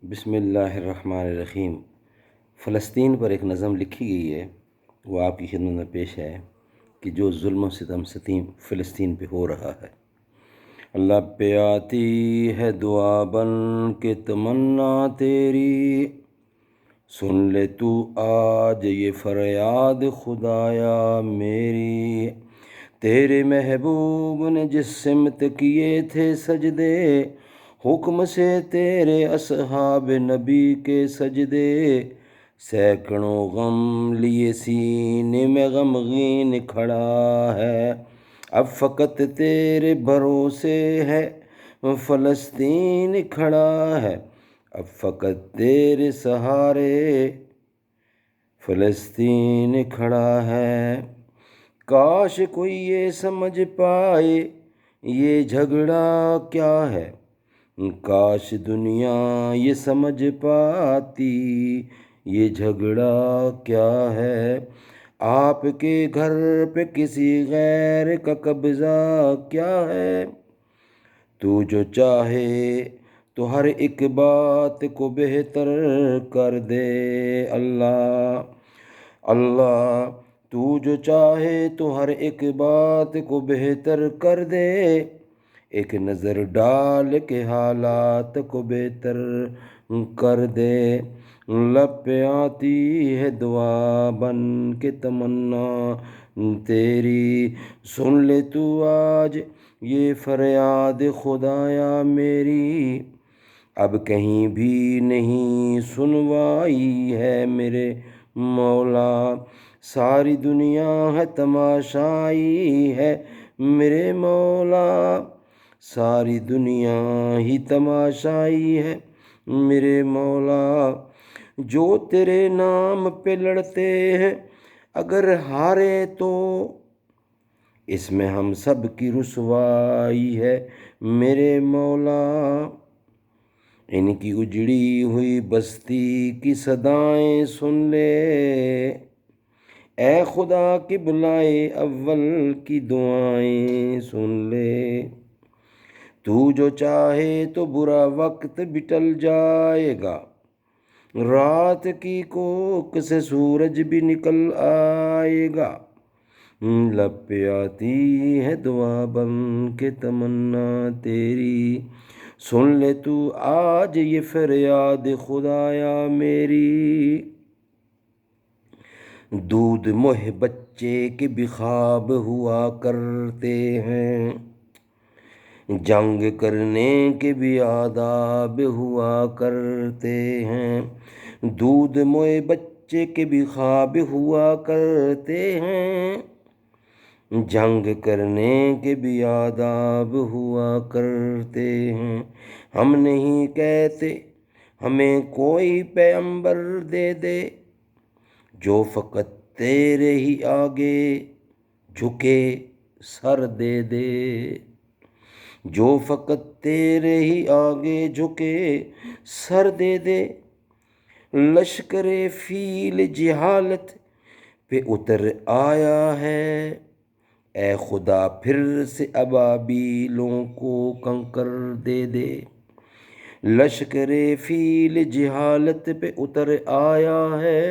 بسم اللہ الرحمن الرحیم۔ فلسطین پر ایک نظم لکھی گئی ہے، وہ آپ کی خدمت میں پیش ہے کہ جو ظلم و ستم فلسطین پہ ہو رہا ہے۔ اللہ پہ آتی ہے دعا بن کے تمنا تیری، سن لے تو آج یہ فریاد خدایا میری۔ تیرے محبوب نے جس سمت کیے تھے سجدے، حکم سے تیرے اصحاب نبی کے سجدے۔ سینکڑوں غم لیے سینے میں غمگین کھڑا ہے، اب فقط تیرے بھروسے ہے فلسطین کھڑا ہے، اب فقط تیرے سہارے فلسطین کھڑا ہے۔ کاش کوئی یہ سمجھ پائے یہ جھگڑا کیا ہے، کاش دنیا یہ سمجھ پاتی یہ جھگڑا کیا ہے۔ آپ کے گھر پہ کسی غیر کا قبضہ کیا ہے، تو جو چاہے تو ہر ایک بات کو بہتر کر دے۔ اللہ اللہ، تو جو چاہے تو ہر ایک بات کو بہتر کر دے، ایک نظر ڈال کے حالات کو بہتر کر دے۔ لب پہ آتی ہے دعا بن کے تمنا تیری، سن لے تو آج یہ فریاد خدایا میری۔ اب کہیں بھی نہیں سنوائی ہے میرے مولا، ساری دنیا ہے تماشائی ہے میرے مولا، ساری دنیا ہی تماشائی ہے میرے مولا۔ جو تیرے نام پہ لڑتے ہیں اگر ہارے تو، اس میں ہم سب کی رسوائی ہے میرے مولا۔ ان کی اجڑی ہوئی بستی کی صدائیں سن لے، اے خدا کی بلائے اول کی دعائیں سن لے۔ تو جو چاہے تو برا وقت بھی ٹل جائے گا، رات کی کوکھ سے سورج بھی نکل آئے گا۔ لب پہ آتی ہے دعا بن کے تمنا تیری، سن لے تو آج یہ فریاد خدایا میری۔ دودھ مہ بچے کے بھی خواب ہوا کرتے ہیں، جنگ کرنے کے بھی آداب ہوا کرتے ہیں۔ دودھ موئے بچے کے بھی خواب ہوا کرتے ہیں، جنگ کرنے کے بھی آداب ہوا کرتے ہیں۔ ہم نہیں کہتے ہمیں کوئی پیغمبر دے دے، جو فقط تیرے ہی آگے جھکے سر دے دے، جو فقط تیرے ہی آگے جھکے سر دے دے۔ لشکر فیل جہالت پہ اتر آیا ہے، اے خدا پھر سے ابابیلوں کو کنکر دے دے۔ لشکر فیل جہالت پہ اتر آیا ہے،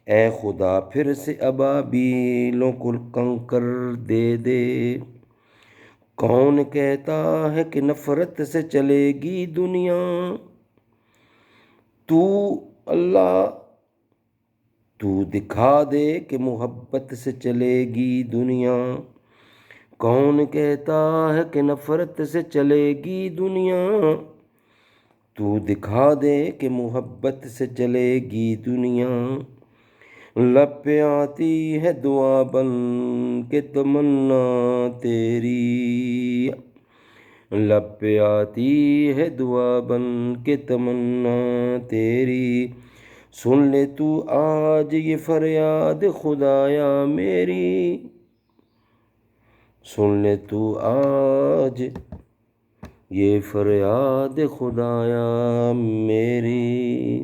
اے خدا پھر سے ابابیلوں کو کنکر دے دے۔ کون کہتا ہے کہ نفرت سے چلے گی دنیا، تو اللہ تو دکھا دے کہ محبت سے چلے گی دنیا۔ کون کہتا ہے کہ نفرت سے چلے گی دنیا، تو دکھا دے کہ محبت سے چلے گی دنیا۔ لب پہ آتی ہے دعا بن کے تمنا تیری، لب پہ آتی ہے دعا بن کے تمنا تیری، سن لے تو آج یہ فریاد خدایا میری، سن لے تو آج یہ فریاد خدایا میری۔